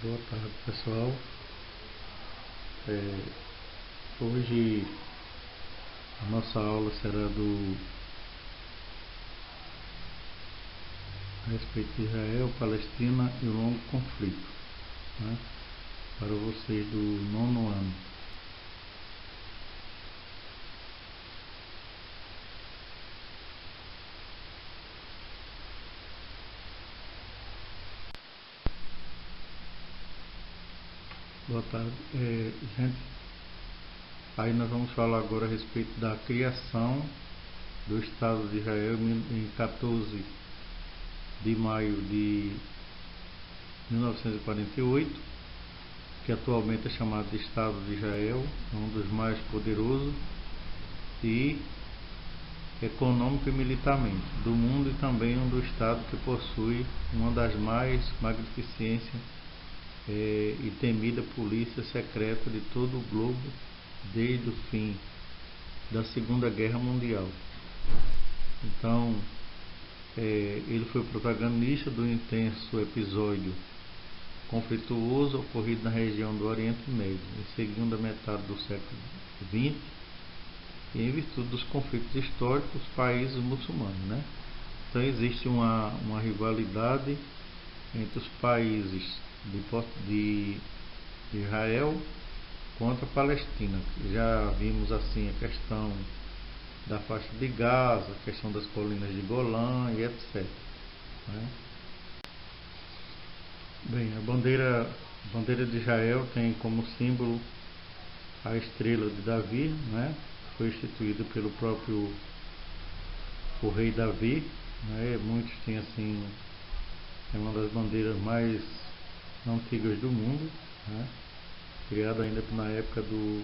Boa tarde, pessoal. Hoje a nossa aula será a respeito de Israel, Palestina e o longo conflito, né? Para vocês do nono ano. Boa tarde. Gente, aí nós vamos falar agora a respeito da criação do Estado de Israel em 14 de maio de 1948, que atualmente é chamado de Estado de Israel, um dos mais poderosos e econômico e militarmente do mundo, e também um do Estado que possui uma das mais magnificências e temida polícia secreta de todo o globo desde o fim da Segunda Guerra Mundial. Então, ele foi protagonista do intenso episódio conflituoso ocorrido na região do Oriente Médio, em segunda metade do século XX, e em virtude dos conflitos históricos dos países muçulmanos, né? Então existe uma rivalidade entre os países de Israel contra a Palestina. Já vimos assim a questão da faixa de Gaza, a questão das colinas de Golã e etc, né? Bem, a bandeira de Israel tem como símbolo a estrela de Davi, né? Foi instituída pelo próprio rei Davi, né? Muitos têm assim, é uma das bandeiras mais antigas do mundo, né? Criada ainda na época do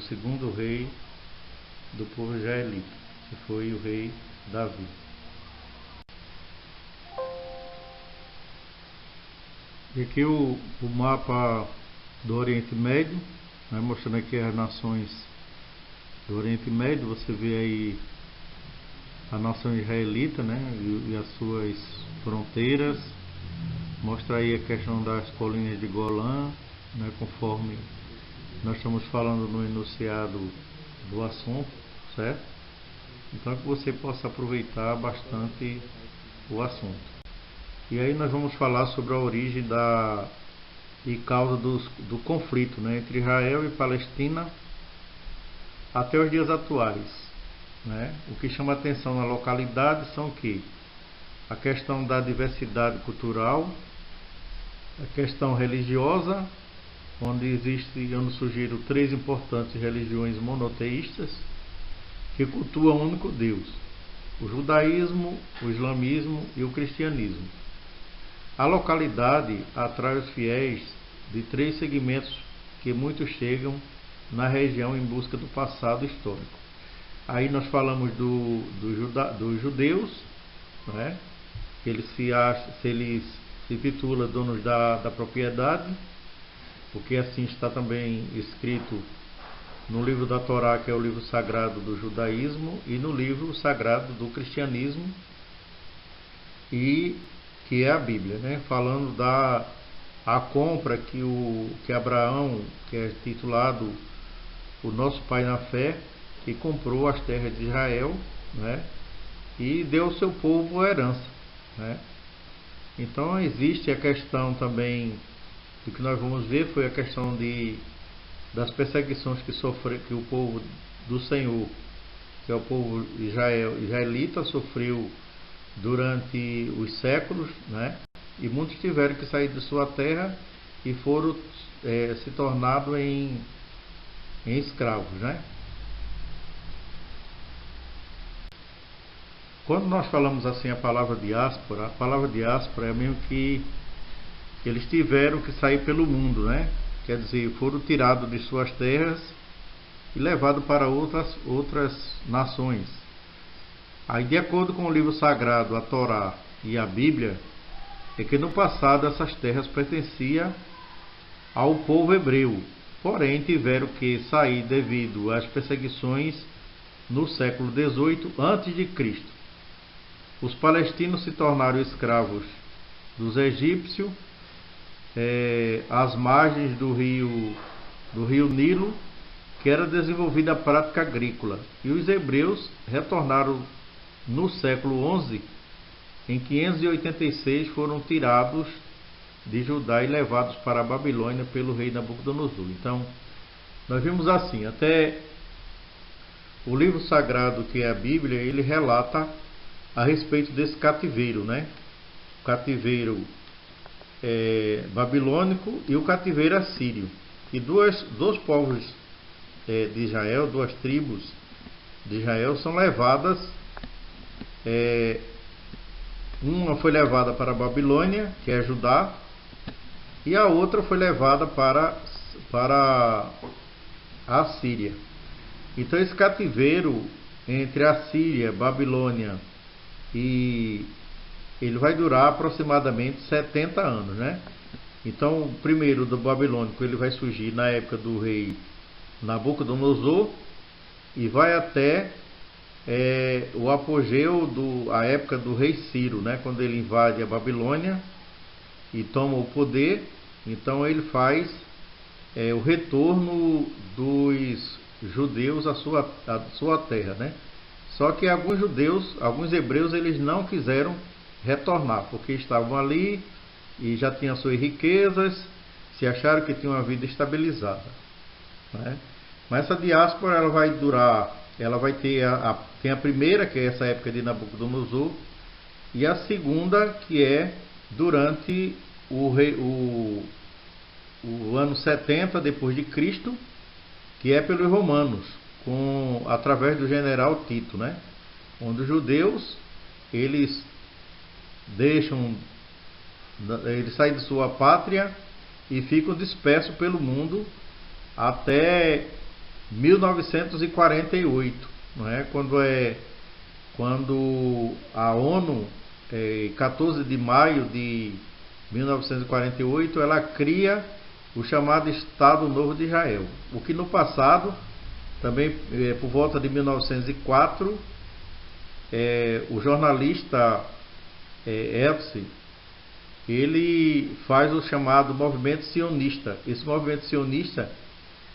segundo rei do povo israelita, que foi o rei Davi. E aqui o mapa do Oriente Médio, né, mostrando aqui as nações do Oriente Médio. Você vê aí a nação israelita, né, e as suas fronteiras. Mostra aí a questão das colinas de Golã, né, conforme nós estamos falando no enunciado do assunto, certo? Então que você possa aproveitar bastante o assunto. E aí nós vamos falar sobre a origem e causa do conflito, né, entre Israel e Palestina até os dias atuais, né? O que chama atenção na localidade são a questão da diversidade cultural, a questão religiosa, onde surgiram 3 importantes religiões monoteístas que cultuam um único Deus: o judaísmo, o islamismo e o cristianismo. A localidade atrai os fiéis de 3 segmentos que muitos chegam na região em busca do passado histórico. Aí nós falamos dos judeus, né? Eles se intitulam donos da propriedade, porque assim está também escrito no livro da Torá, que é o livro sagrado do judaísmo, e no livro sagrado do cristianismo, e que é a Bíblia, né? Falando a compra que Abraão, que é titulado o nosso pai na fé, que comprou as terras de Israel, né? E deu ao seu povo a herança, né? Então existe a questão também do que nós vamos ver, foi a questão das perseguições que o povo do Senhor, que é o povo israelita, sofreu durante os séculos, né? E muitos tiveram que sair de sua terra e foram se tornando em escravos, né? Quando nós falamos assim a palavra diáspora é mesmo que eles tiveram que sair pelo mundo, né? Quer dizer, foram tirados de suas terras e levados para outras nações. Aí, de acordo com o livro sagrado, a Torá e a Bíblia, é que no passado essas terras pertenciam ao povo hebreu, porém tiveram que sair devido às perseguições no século XVIII a.C. Os palestinos se tornaram escravos dos egípcios às margens do rio Nilo, que era desenvolvida a prática agrícola. E os hebreus retornaram no século XI, em 586 foram tirados de Judá e levados para a Babilônia pelo rei Nabucodonosor. Então, nós vimos assim, até o livro sagrado, que é a Bíblia, ele relata a respeito desse cativeiro, né? O cativeiro babilônico e o cativeiro assírio. E dois povos de Israel, duas tribos de Israel são levadas. Uma foi levada para a Babilônia, que é Judá, e a outra foi levada para a Síria. Então esse cativeiro entre a Síria, Babilônia, e ele vai durar aproximadamente 70 anos, né? Então o primeiro do babilônico ele vai surgir na época do rei Nabucodonosor e vai até o apogeu a época do rei Ciro, né? Quando ele invade a Babilônia e toma o poder. Então ele faz o retorno dos judeus à sua terra, né? Só que alguns hebreus, eles não quiseram retornar, porque estavam ali e já tinham suas riquezas, se acharam que tinham uma vida estabilizada, né? Mas essa diáspora ela vai durar, ela vai ter tem a primeira, que é essa época de Nabucodonosor, e a segunda, que é durante o ano 70 depois de Cristo, que é pelos romanos, através do general Tito, né? Onde os judeus eles saem de sua pátria e ficam dispersos pelo mundo até 1948, não é? Quando a ONU, 14 de maio de 1948, ela cria o chamado Estado Novo de Israel. O que no passado, também por volta de 1904, o jornalista Herzl, ele faz o chamado movimento sionista. Esse movimento sionista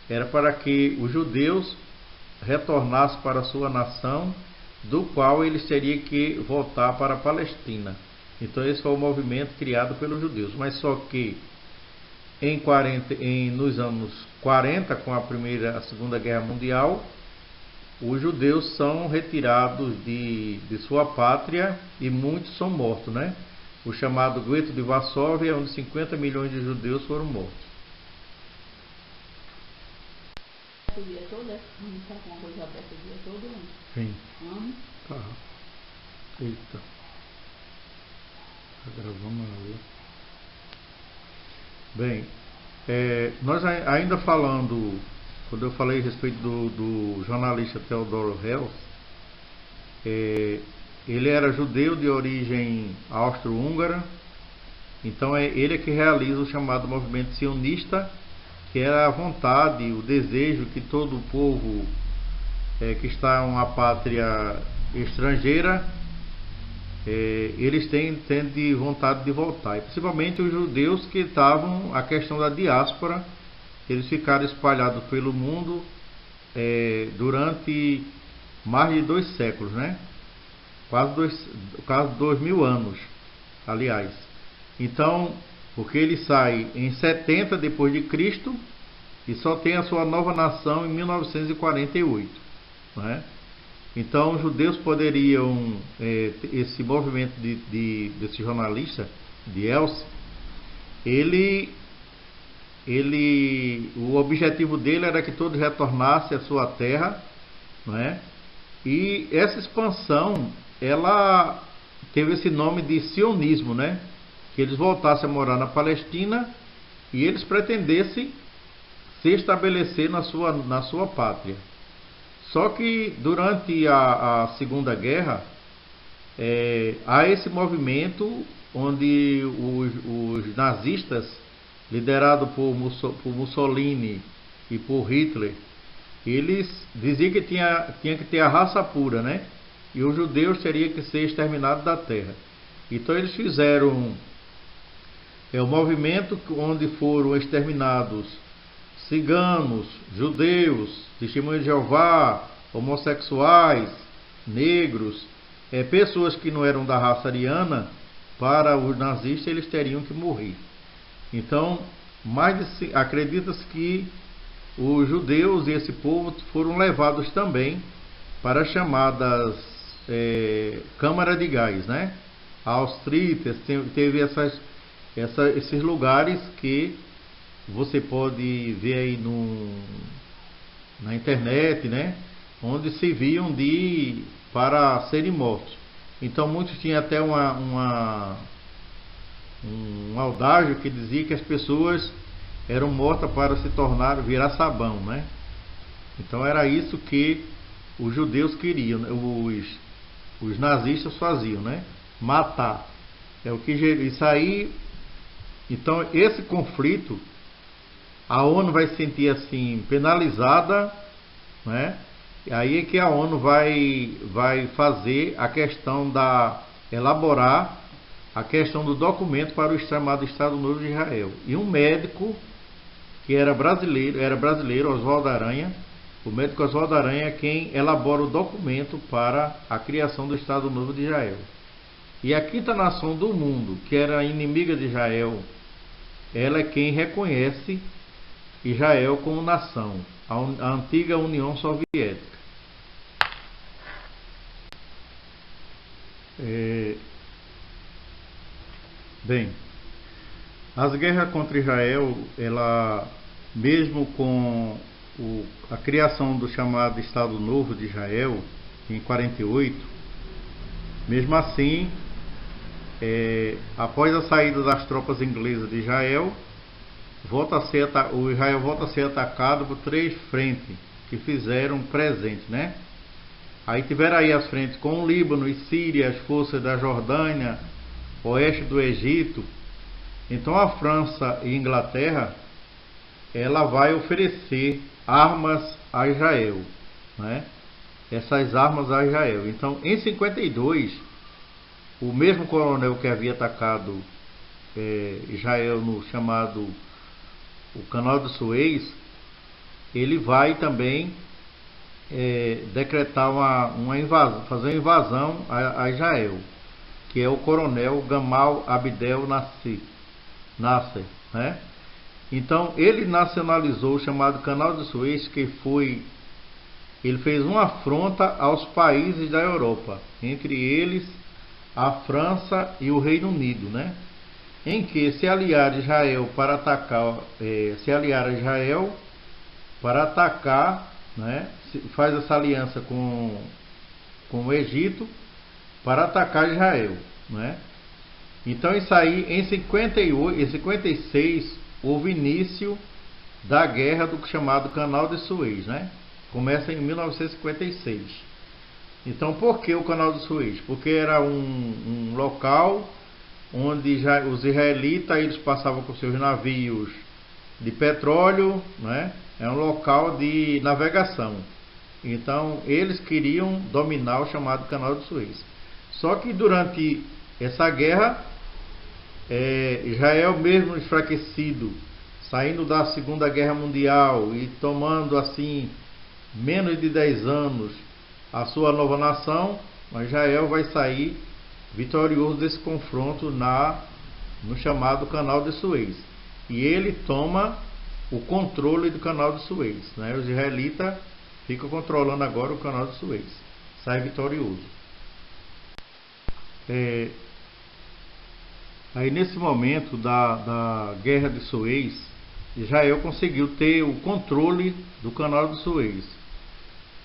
era para que os judeus retornassem para a sua nação, do qual eles teriam que voltar para a Palestina. Então esse foi o movimento criado pelos judeus. Mas só que nos anos 40, com a Segunda Guerra Mundial, os judeus são retirados de sua pátria e muitos são mortos, né? O chamado Gueto de Varsóvia, onde 50 milhões de judeus foram mortos. O dia todo, não está com uma coisa aberta o dia todo, não? Sim. Tá. Eita. Tá gravando a aula. Bem, nós ainda falando, quando eu falei a respeito do jornalista Theodor Herzl, ele era judeu de origem austro-húngara. Então ele é que realiza o chamado movimento sionista, que era a vontade, o desejo que todo o povo que está em uma pátria estrangeira, eles têm de vontade de voltar. E principalmente os judeus que estavam, a questão da diáspora, eles ficaram espalhados pelo mundo durante mais de 2 séculos, né? Quase 2000 anos, aliás. Então, porque ele sai em 70 depois de Cristo e só tem a sua nova nação em 1948, né? Então os judeus poderiam, esse movimento desse jornalista, de Herzl, o objetivo dele era que todos retornassem à sua terra, não é? E essa expansão, ela teve esse nome de sionismo, né? Que eles voltassem a morar na Palestina e eles pretendessem se estabelecer na sua pátria. Só que durante a Segunda Guerra, há esse movimento onde os nazistas, liderados por Mussolini e por Hitler, eles diziam que tinha que ter a raça pura, né? E os judeus teriam que ser exterminados da terra. Então eles fizeram É o movimento onde foram exterminados ciganos, judeus, testemunhas de Jeová, homossexuais, negros, pessoas que não eram da raça ariana. Para os nazistas eles teriam que morrer. Então, acredita-se que os judeus e esse povo foram levados também para as chamadas câmara de gás, né? Auschwitz teve esses lugares que você pode ver aí na internet, né? Onde se viam para serem mortos. Então muitos tinham até um adágio que dizia que as pessoas eram mortas para se virar sabão, né? Então era isso que os judeus queriam, os nazistas faziam, né? Matar. É o que isso aí. Então esse conflito, a ONU vai se sentir assim penalizada, né? E aí é que a ONU vai fazer a questão elaborar a questão do documento para o chamado Estado Novo de Israel. E um médico que era brasileiro, Oswaldo Aranha, o médico Oswaldo Aranha é quem elabora o documento para a criação do Estado Novo de Israel. E a quinta nação do mundo, que era inimiga de Israel, ela é quem reconhece Israel como nação, a antiga União Soviética. Bem, as guerras contra Israel, ela, mesmo com a criação do chamado Estado Novo de Israel em 48, mesmo assim, após a saída das tropas inglesas de Israel, o Israel volta a ser atacado por 3 frentes que fizeram presente, né? Aí tiveram aí as frentes com o Líbano e Síria, as forças da Jordânia, oeste do Egito. Então a França e Inglaterra, ela vai oferecer armas a Israel, né? Essas armas a Israel. Então em 52, o mesmo coronel que havia atacado Israel no chamado o Canal de Suez, ele vai também decretar uma invasão, fazer uma invasão a Israel, que é o coronel Gamal Abdel Nasser, né? Então ele nacionalizou o chamado Canal de Suez, ele fez uma afronta aos países da Europa, entre eles a França e o Reino Unido, né? Em que se aliar a Israel para atacar, né? Faz essa aliança com o Egito para atacar Israel, né? Então isso aí em 56 houve início da guerra do chamado Canal de Suez, né? Começa em 1956. Então por que o Canal de Suez? Porque era um local onde os israelitas eles passavam com seus navios de petróleo, né? É um local de navegação. Então eles queriam dominar o chamado Canal de Suez. Só que durante essa guerra, Israel, mesmo enfraquecido, saindo da Segunda Guerra Mundial e tomando assim menos de 10 anos a sua nova nação, Israel vai sair vitorioso desse confronto no chamado Canal de Suez. E ele toma o controle do Canal de Suez, né? Os israelitas ficam controlando agora o Canal de Suez. Sai vitorioso. Aí nesse momento da Guerra de Suez, Israel conseguiu ter o controle do Canal de Suez.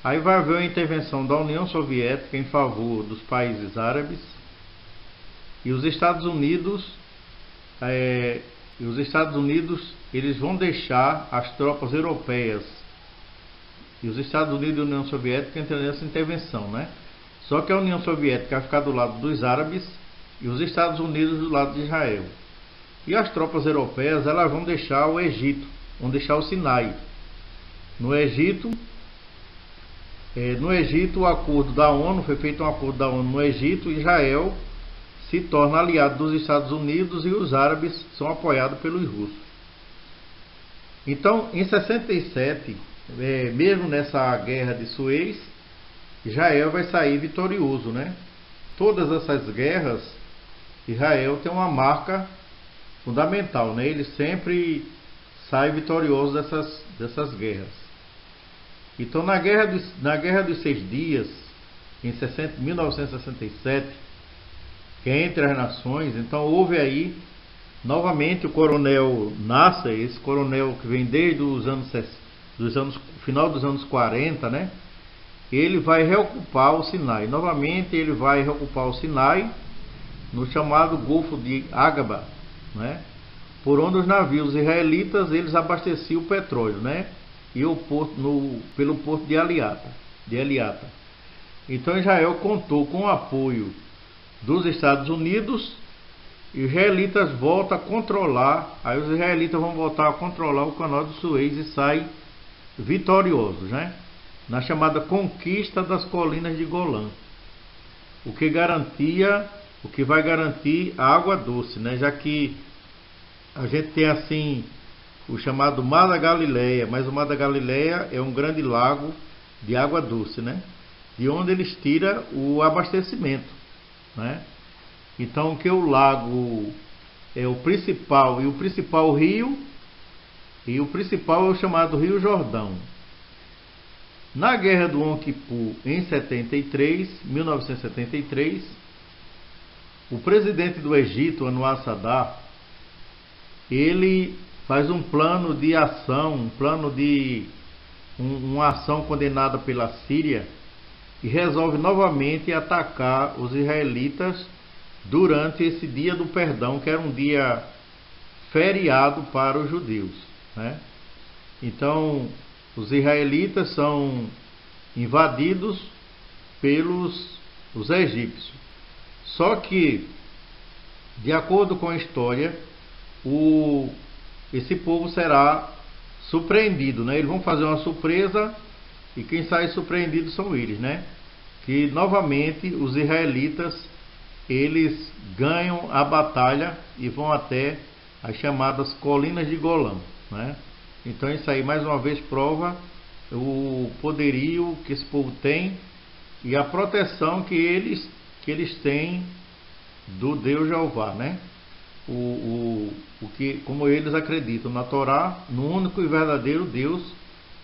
Aí vai haver uma intervenção da União Soviética em favor dos países árabes, e os Estados Unidos eles vão deixar as tropas europeias, e os Estados Unidos e a União Soviética entram nessa intervenção, né? Só que a União Soviética vai ficar do lado dos árabes e os Estados Unidos do lado de Israel. E as tropas europeias elas vão deixar o Egito, vão deixar o Sinai. No Egito, o acordo da ONU, foi feito um acordo da ONU no Egito, Israel se se torna aliado dos Estados Unidos e os árabes são apoiados pelos russos. Então, em 67, mesmo nessa guerra de Suez, Israel vai sair vitorioso, né? Todas essas guerras, Israel tem uma marca fundamental, né? Ele sempre sai vitorioso dessas guerras. Então, na guerra dos 6 dias, em 1967, que é entre as nações, então houve aí novamente o coronel Nasser, esse coronel que vem desde final dos anos 40, né? Ele vai reocupar o Sinai. Novamente ele vai reocupar o Sinai no chamado Golfo de Aqaba, né? Por onde os navios israelitas eles abasteciam o petróleo, né? E pelo porto de Eliata. Então Israel contou com o apoio dos Estados Unidos e os israelitas voltam a controlar, aí os israelitas vão voltar a controlar o canal de Suez e saem vitoriosos, né? Na chamada conquista das colinas de Golã, o que vai garantir a água doce, né? Já que a gente tem assim o chamado Mar da Galileia, mas o Mar da Galileia é um grande lago de água doce, né? De onde eles tiram o abastecimento, né? Então que o lago é o principal rio, e o principal é o chamado Rio Jordão. Na guerra do Yom Kippur em 1973, o presidente do Egito, Anwar Sadat, ele faz um plano de ação, uma ação condenada pela Síria, e resolve novamente atacar os israelitas durante esse dia do perdão, que era um dia feriado para os judeus, né? Então, os israelitas são invadidos pelos egípcios. Só que, de acordo com a história, esse povo será surpreendido, né? Eles vão fazer uma surpresa e quem sai surpreendido são eles, né? Que novamente os israelitas eles ganham a batalha e vão até as chamadas colinas de Golã, né? Então isso aí mais uma vez prova o poderio que esse povo tem e a proteção que eles têm do Deus Jeová, né? Como eles acreditam na Torá, no único e verdadeiro Deus,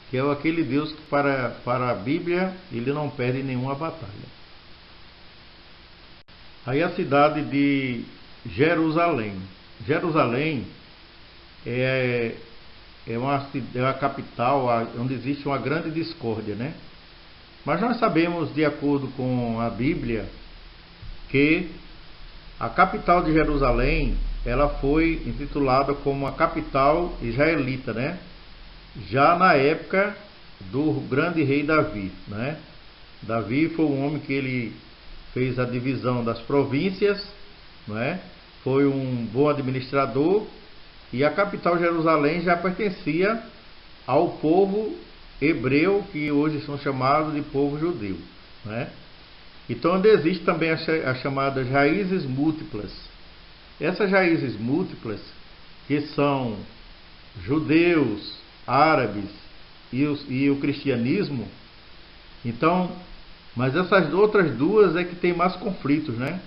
que é aquele Deus que para a Bíblia ele não perde nenhuma batalha. Aí a cidade de Jerusalém. Jerusalém é uma capital onde existe uma grande discórdia, né? Mas nós sabemos, de acordo com a Bíblia, que a capital de Jerusalém ela foi intitulada como a capital israelita, né? Já na época do grande rei Davi, né? Davi foi um homem que ele fez a divisão das províncias, né? Foi um bom administrador e a capital Jerusalém já pertencia ao povo hebreu, que hoje são chamados de povo judeu, né? Então onde existe também as chamadas raízes múltiplas. Essas raízes múltiplas, que são judeus, árabes e o cristianismo, então, mas essas outras duas é que tem mais conflitos, né?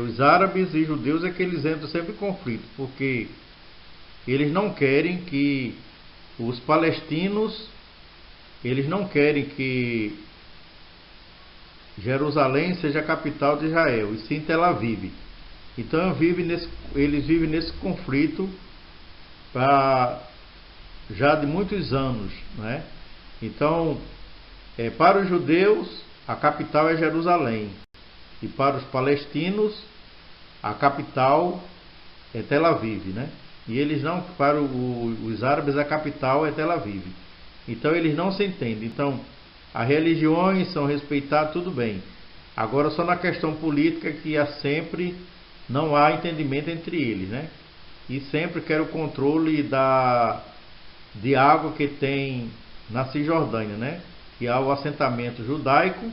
Os árabes e judeus é que eles entram sempre em conflito, porque eles não querem que os palestinos, eles não querem que Jerusalém seja a capital de Israel, e sim Tel Aviv. Então eles vivem nesse conflito já de muitos anos, né? Então, para os judeus, a capital é Jerusalém, e para os palestinos, a capital é Tel Aviv, né? E eles não, para os árabes, a capital é Tel Aviv. Então eles não se entendem. Então, as religiões são respeitadas, tudo bem. Agora só na questão política que não há entendimento entre eles, né? E sempre quer o controle de água que tem na Cisjordânia, né? Que há o assentamento judaico,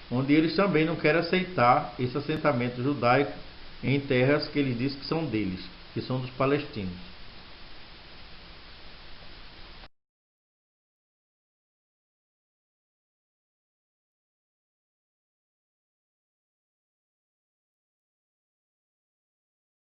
onde eles também não querem aceitar esse assentamento judaico em terras que eles dizem que são deles, que são dos palestinos.